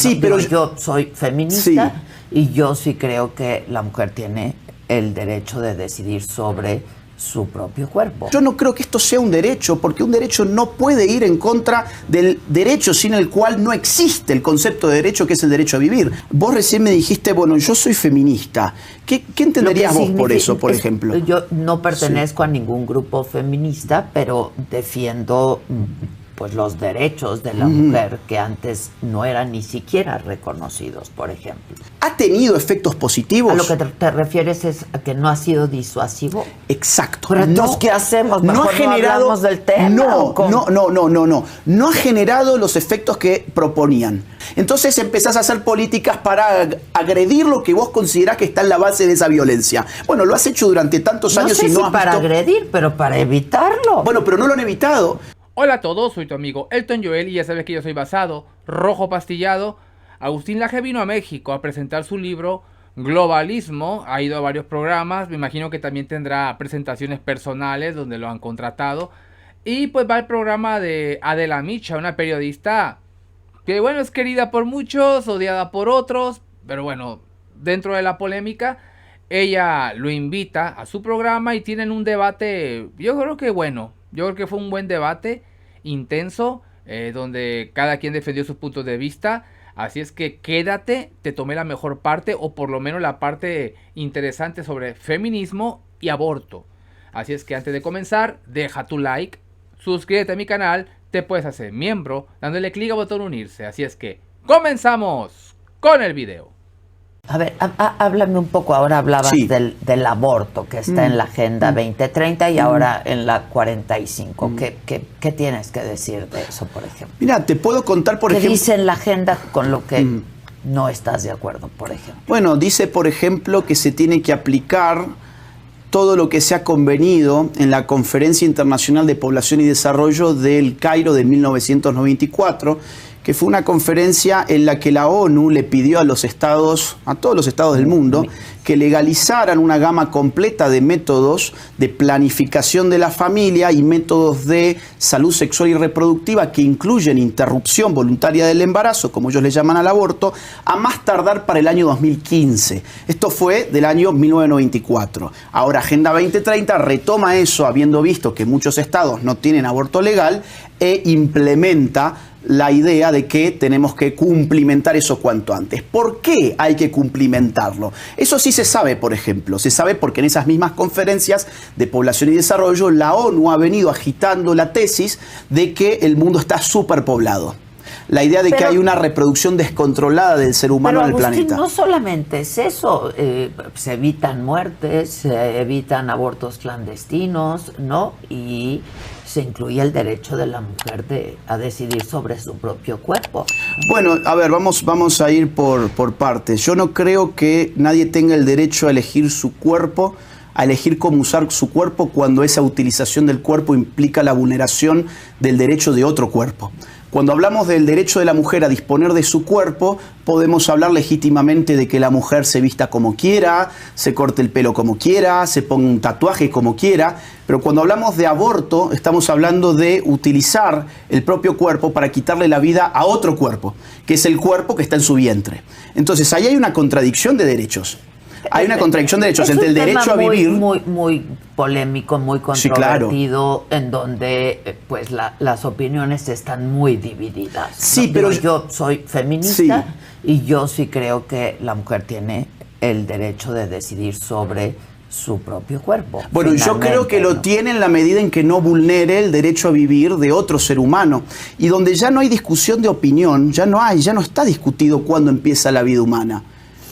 Sí, ¿no? pero yo soy feminista y yo sí creo que la mujer tiene el derecho de decidir sobre su propio cuerpo. Yo no creo que esto sea un derecho, porque un derecho no puede ir en contra del derecho sin el cual no existe el concepto de derecho, que es el derecho a vivir. Vos recién me dijiste, bueno, yo soy feminista. ¿Qué entenderías vos por eso, por ejemplo? Yo no pertenezco a ningún grupo feminista, pero defiendo pues los derechos de la mujer que antes no eran ni siquiera reconocidos, por ejemplo. ¿Ha tenido efectos positivos? A lo que te refieres es a que no ha sido disuasivo. Exacto. Pero entonces, ¿qué hacemos? Mejor no ha generado, hablamos del tema. No ha generado los efectos que proponían. Entonces empezás a hacer políticas para agredir lo que vos considerás que está en la base de esa violencia. Bueno, lo has hecho durante tantos años y no has visto... para agredir, pero para evitarlo. Bueno, pero no lo han evitado. Hola a todos, soy tu amigo Elton Joel y ya sabes que yo soy basado, rojo pastillado. Agustín Laje vino a México a presentar su libro Globalismo, ha ido a varios programas, me imagino que también tendrá presentaciones personales donde lo han contratado. Y pues va al programa de Adela Micha, una periodista que bueno, es querida por muchos, odiada por otros, pero bueno, dentro de la polémica, ella lo invita a su programa y tienen un debate, yo creo que bueno. Yo creo que fue un buen debate, intenso, donde cada quien defendió sus puntos de vista. Así es que quédate, te tomé la mejor parte, o por lo menos la parte interesante sobre feminismo y aborto. Así es que antes de comenzar, deja tu like, suscríbete a mi canal, te puedes hacer miembro dándole clic al botón unirse. Así es que comenzamos con el video. A ver, háblame un poco, ahora hablabas del aborto que está en la Agenda 2030 y ahora en la 45. ¿Qué tienes que decir de eso, por ejemplo? Mira, te puedo contar, por ejemplo... ¿Qué dice en la agenda con lo que no estás de acuerdo, por ejemplo? Bueno, dice, por ejemplo, que se tiene que aplicar todo lo que se ha convenido en la Conferencia Internacional de Población y Desarrollo del Cairo de 1994, que fue una conferencia en la que la ONU le pidió a los estados, a todos los estados del mundo, que legalizaran una gama completa de métodos de planificación de la familia y métodos de salud sexual y reproductiva que incluyen interrupción voluntaria del embarazo, como ellos le llaman al aborto, a más tardar para el año 2015. Esto fue del año 1994. Ahora, Agenda 2030 retoma eso, habiendo visto que muchos estados no tienen aborto legal, e implementa la idea de que tenemos que cumplimentar eso cuanto antes. ¿Por qué hay que cumplimentarlo? Eso sí se sabe, por ejemplo. Se sabe porque en esas mismas conferencias de población y desarrollo, la ONU ha venido agitando la tesis de que el mundo está superpoblado. La idea de que hay una reproducción descontrolada del ser humano en el planeta. No solamente es eso, se evitan muertes, se evitan abortos clandestinos, ¿no? Y se incluye el derecho de la mujer a decidir sobre su propio cuerpo. Bueno, a ver, vamos a ir por partes. Yo no creo que nadie tenga el derecho a elegir su cuerpo, a elegir cómo usar su cuerpo cuando esa utilización del cuerpo implica la vulneración del derecho de otro cuerpo. Cuando hablamos del derecho de la mujer a disponer de su cuerpo, podemos hablar legítimamente de que la mujer se vista como quiera, se corte el pelo como quiera, se ponga un tatuaje como quiera, pero cuando hablamos de aborto, estamos hablando de utilizar el propio cuerpo para quitarle la vida a otro cuerpo, que es el cuerpo que está en su vientre. Entonces, ahí hay una contradicción de derechos. Hay una contradicción de derechos entre el derecho a vivir... Muy polémico, muy controvertido, en donde pues las opiniones están muy divididas. Sí, ¿no? pero yo soy feminista y yo sí creo que la mujer tiene el derecho de decidir sobre su propio cuerpo. Bueno, yo creo que lo tiene en la medida en que no vulnere el derecho a vivir de otro ser humano. Y donde ya no hay discusión de opinión, ya no está discutido cuándo empieza la vida humana.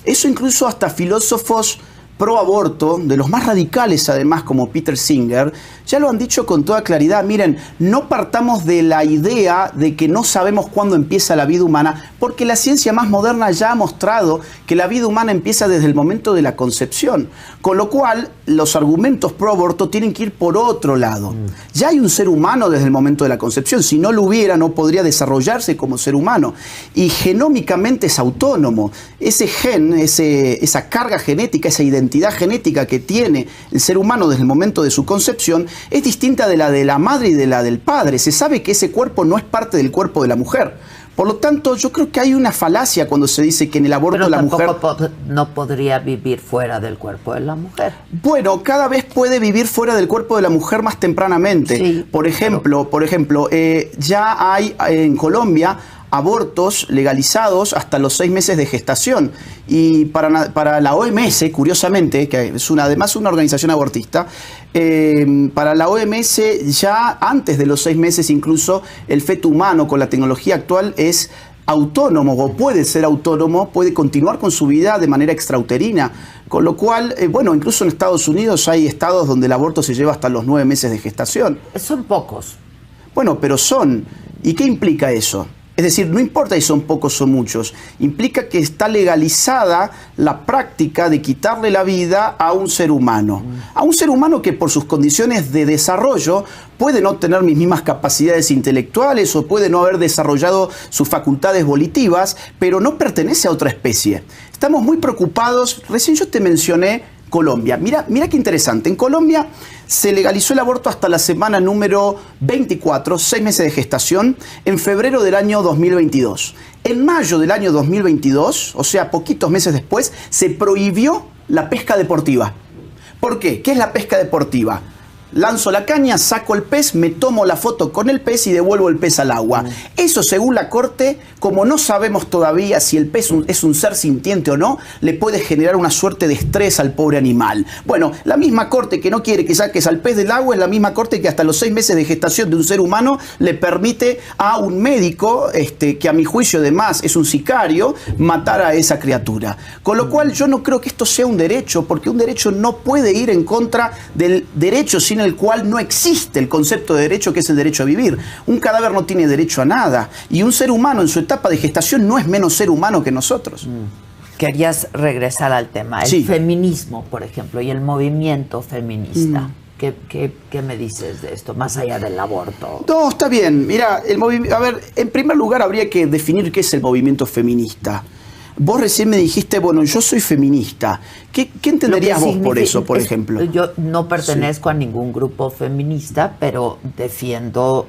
Eso incluso hasta filósofos pro aborto, de los más radicales además, como Peter Singer, ya lo han dicho con toda claridad. Miren, no partamos de la idea de que no sabemos cuándo empieza la vida humana, porque la ciencia más moderna ya ha mostrado que la vida humana empieza desde el momento de la concepción. Con lo cual, los argumentos pro aborto tienen que ir por otro lado. Ya hay un ser humano desde el momento de la concepción. Si no lo hubiera, no podría desarrollarse como ser humano. Y genómicamente es autónomo. Ese gen, esa carga genética, esa identidad genética que tiene el ser humano desde el momento de su concepción, es distinta de la madre y de la del padre. Se sabe que ese cuerpo no es parte del cuerpo de la mujer. Por lo tanto, yo creo que hay una falacia cuando se dice que en el aborto Pero la mujer... no podría vivir fuera del cuerpo de la mujer. Bueno, cada vez puede vivir fuera del cuerpo de la mujer más tempranamente. Sí, por ejemplo, ya hay en Colombia abortos legalizados hasta los 6 meses de gestación. Y para la OMS, curiosamente, que es además una organización abortista, para la OMS ya antes de los 6 meses incluso el feto humano con la tecnología actual es autónomo o puede ser autónomo, puede continuar con su vida de manera extrauterina. Con lo cual, incluso en Estados Unidos hay estados donde el aborto se lleva hasta los 9 meses de gestación. Son pocos. Bueno, pero son. ¿Y qué implica eso? Es decir, no importa si son pocos o muchos, implica que está legalizada la práctica de quitarle la vida a un ser humano. A un ser humano que por sus condiciones de desarrollo puede no tener mis mismas capacidades intelectuales o puede no haber desarrollado sus facultades volitivas, pero no pertenece a otra especie. Estamos muy preocupados. Recién yo te mencioné Colombia. Mira qué interesante. En Colombia se legalizó el aborto hasta la semana número 24, 6 meses de gestación, en febrero del año 2022. En mayo del año 2022, o sea, poquitos meses después, se prohibió la pesca deportiva. ¿Por qué? ¿Qué es la pesca deportiva? Lanzo la caña, saco el pez, me tomo la foto con el pez y devuelvo el pez al agua. Eso, según la Corte, como no sabemos todavía si el pez es un ser sintiente o no, le puede generar una suerte de estrés al pobre animal. Bueno, la misma Corte que no quiere que saques al pez del agua es la misma Corte que hasta los 6 meses de gestación de un ser humano le permite a un médico, que a mi juicio además es un sicario, matar a esa criatura. Con lo cual yo no creo que esto sea un derecho, porque un derecho no puede ir en contra del derecho sin el cual no existe el concepto de derecho, que es el derecho a vivir. Un cadáver no tiene derecho a nada, y un ser humano en su etapa de gestación no es menos ser humano que nosotros. Querías regresar al tema, el feminismo, por ejemplo, y el movimiento feminista. ¿Qué me dices de esto, más allá del aborto? No, está bien. Mira, en primer lugar habría que definir qué es el movimiento feminista. Vos recién me dijiste, yo soy feminista. ¿Qué entenderías vos por eso, por ejemplo? Yo no pertenezco a ningún grupo feminista, pero defiendo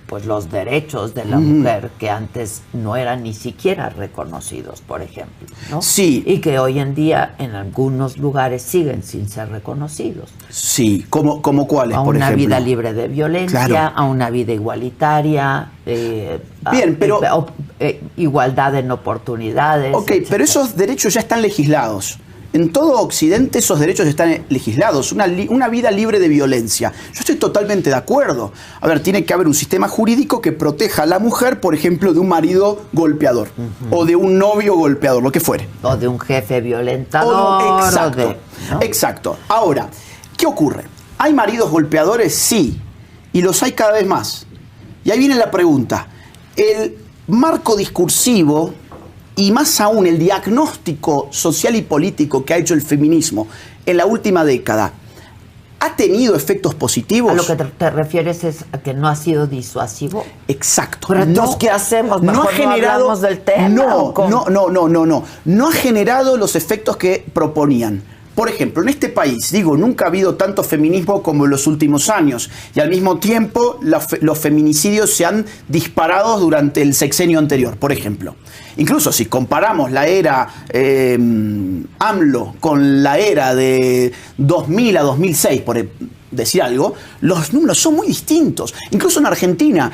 pues los derechos de la mujer que antes no eran ni siquiera reconocidos, por ejemplo, ¿no? Sí. Y que hoy en día en algunos lugares siguen sin ser reconocidos. Sí, ¿como cuáles, por ejemplo? A una vida libre de violencia, claro, a una vida igualitaria, bien, pero igualdad en oportunidades. Ok, etcétera. Pero esos derechos ya están legislados. En todo Occidente esos derechos están legislados, una vida libre de violencia. Yo estoy totalmente de acuerdo. A ver, tiene que haber un sistema jurídico que proteja a la mujer, por ejemplo, de un marido golpeador, o de un novio golpeador, lo que fuere. O de un jefe violentador. Exacto, ¿no? Exacto. Ahora, ¿qué ocurre? ¿Hay maridos golpeadores? Sí, y los hay cada vez más. Y ahí viene la pregunta. El marco discursivo, y más aún el diagnóstico social y político que ha hecho el feminismo en la última década, ¿ha tenido efectos positivos? A lo que te refieres es a que no ha sido disuasivo. Exacto. Pero entonces, ¿qué hacemos? Mejor no ha generado, hablamos del tema. No ha generado los efectos que proponían. Por ejemplo, en este país, nunca ha habido tanto feminismo como en los últimos años, y al mismo tiempo los feminicidios se han disparado durante el sexenio anterior, por ejemplo. Incluso si comparamos la era AMLO con la era de 2000 a 2006, por decir algo, los números son muy distintos. Incluso en Argentina.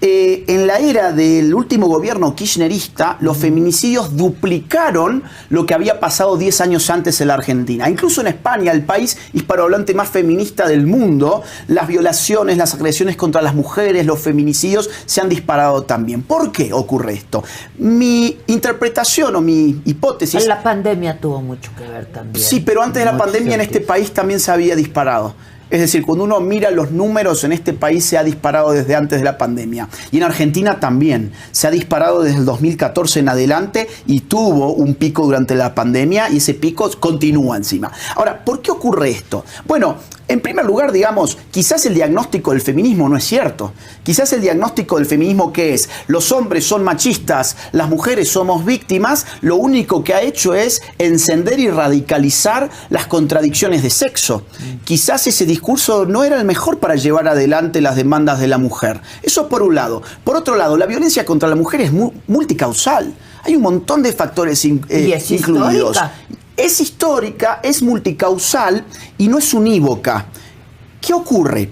En la era del último gobierno kirchnerista, los feminicidios duplicaron lo que había pasado 10 años antes en la Argentina. Incluso en España, el país hispanohablante más feminista del mundo, las violaciones, las agresiones contra las mujeres, los feminicidios se han disparado también. ¿Por qué ocurre esto? Mi interpretación o mi hipótesis... La pandemia tuvo mucho que ver también. Sí, pero antes de la pandemia en este país también se había disparado. Es decir, cuando uno mira los números, en este país se ha disparado desde antes de la pandemia. Y en Argentina también. Se ha disparado desde el 2014 en adelante y tuvo un pico durante la pandemia y ese pico continúa encima. Ahora, ¿por qué ocurre esto? Bueno, en primer lugar, quizás el diagnóstico del feminismo no es cierto. Quizás el diagnóstico del feminismo, ¿qué es? Los hombres son machistas, las mujeres somos víctimas, lo único que ha hecho es encender y radicalizar las contradicciones de sexo. Quizás ese discurso discurso no era el mejor para llevar adelante las demandas de la mujer. Eso por un lado. Por otro lado, la violencia contra la mujer es multicausal. Hay un montón de factores y es incluidos. Histórica. Es histórica, es multicausal y no es unívoca. ¿Qué ocurre?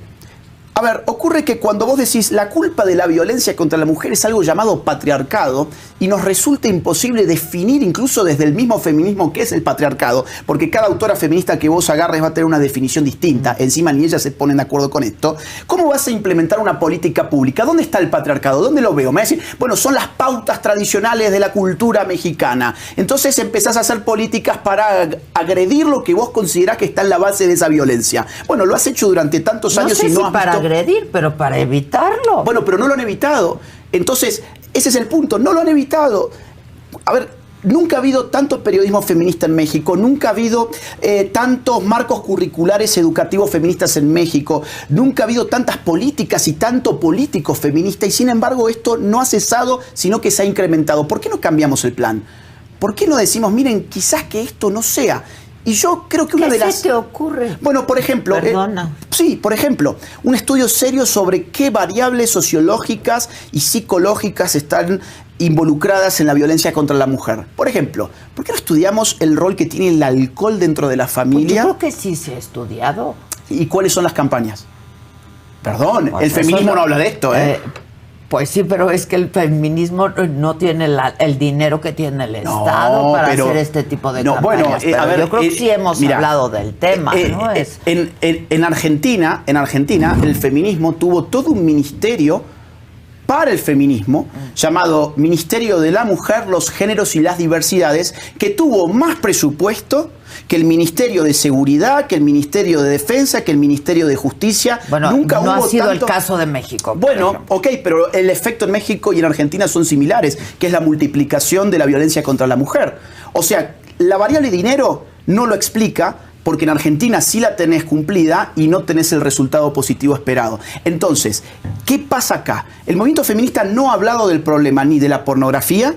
A ver, ocurre que cuando vos decís la culpa de la violencia contra la mujer es algo llamado patriarcado y nos resulta imposible definir incluso desde el mismo feminismo qué es el patriarcado, porque cada autora feminista que vos agarres va a tener una definición distinta, encima ni ellas se ponen de acuerdo con esto. ¿Cómo vas a implementar una política pública? ¿Dónde está el patriarcado? ¿Dónde lo veo? Me va a decir, bueno, son las pautas tradicionales de la cultura mexicana. Entonces empezás a hacer políticas para agredir lo que vos considerás que está en la base de esa violencia. Bueno, lo has hecho durante tantos años y no has visto... agredir, pero para evitarlo. Bueno, pero no lo han evitado. Entonces, ese es el punto, no lo han evitado. A ver, nunca ha habido tanto periodismo feminista en México, nunca ha habido tantos marcos curriculares educativos feministas en México, nunca ha habido tantas políticas y tanto político feminista, y sin embargo esto no ha cesado, sino que se ha incrementado. ¿Por qué no cambiamos el plan? ¿Por qué no decimos, miren, quizás que esto no sea? Y yo creo que una de las... ¿Qué se te ocurre? Bueno, por ejemplo... Perdona. Sí, por ejemplo, un estudio serio sobre qué variables sociológicas y psicológicas están involucradas en la violencia contra la mujer. Por ejemplo, ¿por qué no estudiamos el rol que tiene el alcohol dentro de la familia? Yo creo que sí se ha estudiado. ¿Y cuáles son las campañas? Perdón, Pues el feminismo no habla de esto, ¿eh? Pues sí, pero es que el feminismo no tiene el dinero que tiene el Estado para hacer este tipo de campañas. Bueno, pero a ver, yo creo que sí hemos hablado del tema, ¿no? En Argentina, el feminismo tuvo todo un ministerio para el feminismo, llamado Ministerio de la Mujer, los Géneros y las Diversidades, que tuvo más presupuesto que el Ministerio de Seguridad, que el Ministerio de Defensa, que el Ministerio de Justicia. Bueno, nunca no hubo ha sido tanto... el caso de México. Bueno, ok, pero el efecto en México y en Argentina son similares, que es la multiplicación de la violencia contra la mujer. O sea, la variable dinero no lo explica, porque en Argentina sí la tenés cumplida y no tenés el resultado positivo esperado. Entonces, ¿qué pasa acá? El movimiento feminista no ha hablado del problema ni de la pornografía.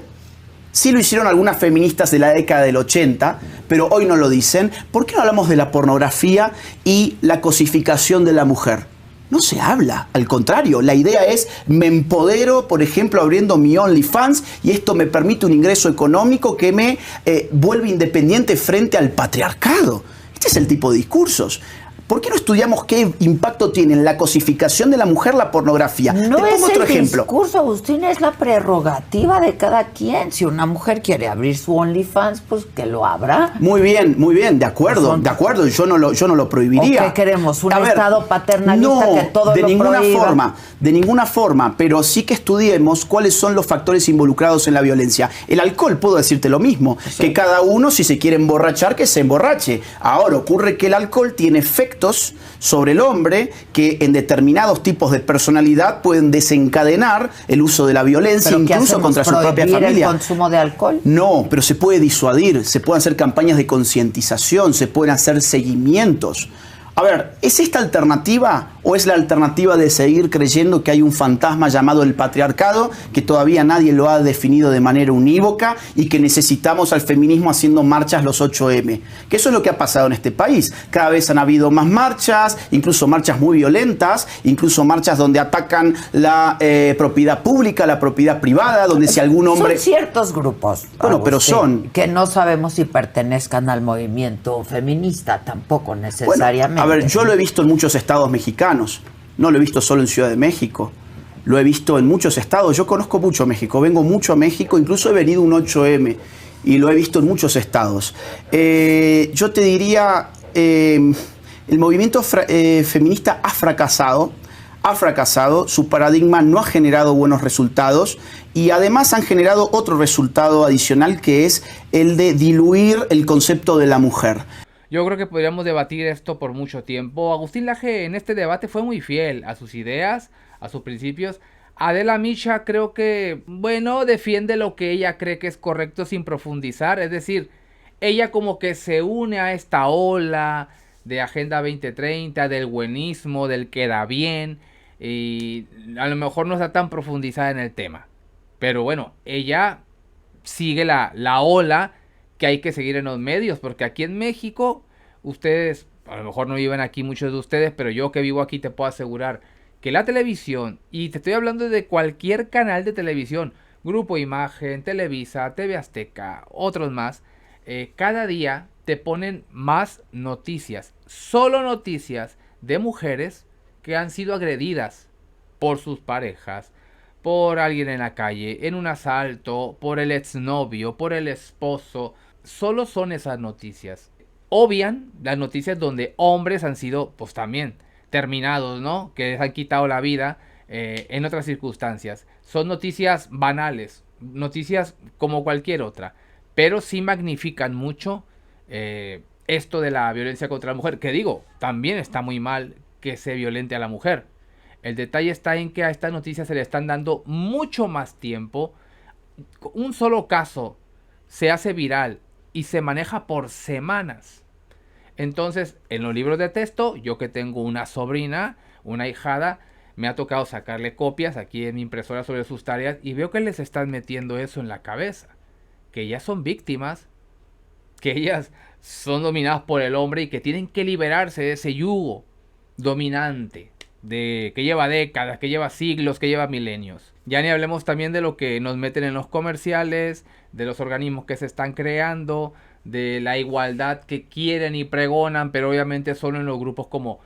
Sí lo hicieron algunas feministas de la década del 80, pero hoy no lo dicen. ¿Por qué no hablamos de la pornografía y la cosificación de la mujer? No se habla, al contrario, la idea es, me empodero, por ejemplo, abriendo mi OnlyFans y esto me permite un ingreso económico que me vuelve independiente frente al patriarcado. Este es el tipo de discursos. ¿Por qué no estudiamos qué impacto tiene en la cosificación de la mujer la pornografía? No Te pongo es otro el ejemplo. discurso, Agustín, es la prerrogativa de cada quien. Si una mujer quiere abrir su OnlyFans, pues que lo abra. Muy bien, de acuerdo, yo no lo prohibiría. ¿O qué queremos? ¿Un Estado paternalista no, que todo de lo ninguna prohíba? forma, de ninguna forma, pero sí que estudiemos cuáles son los factores involucrados en la violencia. El alcohol, puedo decirte lo mismo, Sí. que cada uno, si se quiere emborrachar, que se emborrache. Ahora, ocurre que el alcohol tiene efectos sobre el hombre que en determinados tipos de personalidad pueden desencadenar el uso de la violencia, ¿Pero qué incluso hacemos, contra su propia prohibir familia. el consumo de alcohol? No, pero se puede disuadir, se pueden hacer campañas de concientización, se pueden hacer seguimientos. A ver, ¿es esta alternativa o es la alternativa de seguir creyendo que hay un fantasma llamado el patriarcado, que todavía nadie lo ha definido de manera unívoca y que necesitamos al feminismo haciendo marchas los 8M? Que eso es lo que ha pasado en este país. Cada vez han habido más marchas, incluso marchas muy violentas, incluso marchas donde atacan la propiedad pública, la propiedad privada, donde si algún hombre... Son ciertos grupos. Bueno, pero Agustín, son... que no sabemos si pertenezcan al movimiento feminista, tampoco necesariamente. Bueno, a ver, yo lo he visto en muchos estados mexicanos, no lo he visto solo en Ciudad de México, lo he visto en muchos estados. Yo conozco mucho México, vengo mucho a México, incluso he venido un 8M y lo he visto en muchos estados. Yo te diría, el movimiento feminista ha fracasado, su paradigma no ha generado buenos resultados y además han generado otro resultado adicional que es el de diluir el concepto de la mujer. Yo creo que podríamos debatir esto por mucho tiempo. Agustín Laje en este debate fue muy fiel a sus ideas, a sus principios. Adela Micha creo que, bueno, defiende lo que ella cree que es correcto sin profundizar. Es decir, ella como que se une a esta ola de Agenda 2030, del buenismo, del queda bien. Y a lo mejor no está tan profundizada en el tema. Pero bueno, ella sigue la ola que hay que seguir en los medios, porque aquí en México ustedes a lo mejor no viven aquí muchos de ustedes, pero yo que vivo aquí te puedo asegurar que la televisión, y te estoy hablando de cualquier canal de televisión, Grupo Imagen, Televisa, TV Azteca, otros más, cada día te ponen más noticias, solo noticias de mujeres que han sido agredidas por sus parejas, por alguien en la calle, en un asalto, por el exnovio, por el esposo. Solo son esas noticias. Obvian las noticias donde hombres han sido, pues también, terminados, ¿no? Que les han quitado la vida en otras circunstancias. Son noticias banales, noticias como cualquier otra, pero sí magnifican mucho esto de la violencia contra la mujer, que digo, también está muy mal que se violente a la mujer. El detalle está en que a estas noticias se le están dando mucho más tiempo. Un solo caso se hace viral y se maneja por semanas. Entonces, en los libros de texto, yo que tengo una sobrina, una hijada, me ha tocado sacarle copias aquí en mi impresora sobre sus tareas y veo que les están metiendo eso en la cabeza. Que ellas son víctimas, que ellas son dominadas por el hombre y que tienen que liberarse de ese yugo dominante que lleva décadas, que lleva siglos, que lleva milenios. Ya ni hablemos también de lo que nos meten en los comerciales, de los organismos que se están creando, de la igualdad que quieren y pregonan, pero obviamente solo en los grupos como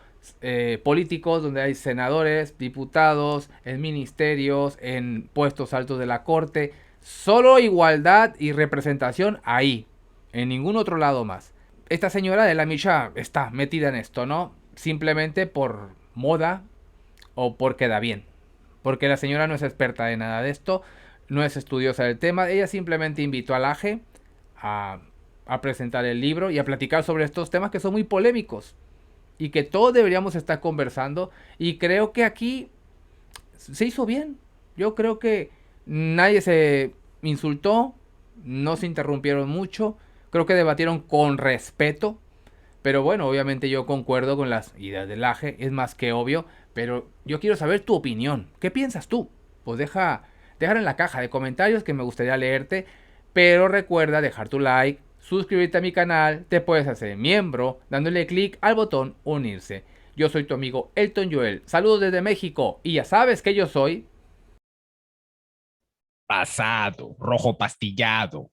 políticos, donde hay senadores, diputados, en ministerios, en puestos altos de la corte. Solo igualdad y representación ahí, en ningún otro lado más. Esta señora de la Micha está metida en esto, ¿no? Simplemente por moda o porque da bien. Porque la señora no es experta de nada de esto, no es estudiosa del tema. Ella simplemente invitó al AGE a presentar el libro y a platicar sobre estos temas que son muy polémicos y que todos deberíamos estar conversando. Y creo que aquí se hizo bien. Yo creo que nadie se insultó, no se interrumpieron mucho, creo que debatieron con respeto. Pero bueno, obviamente yo concuerdo con las ideas del AGE, es más que obvio, pero yo quiero saber tu opinión. ¿Qué piensas tú? Pues dejar en la caja de comentarios que me gustaría leerte, pero recuerda dejar tu like, suscribirte a mi canal, te puedes hacer miembro dándole clic al botón unirse. Yo soy tu amigo Elton Joel, saludos desde México y ya sabes que yo soy... Pasado, rojo pastillado.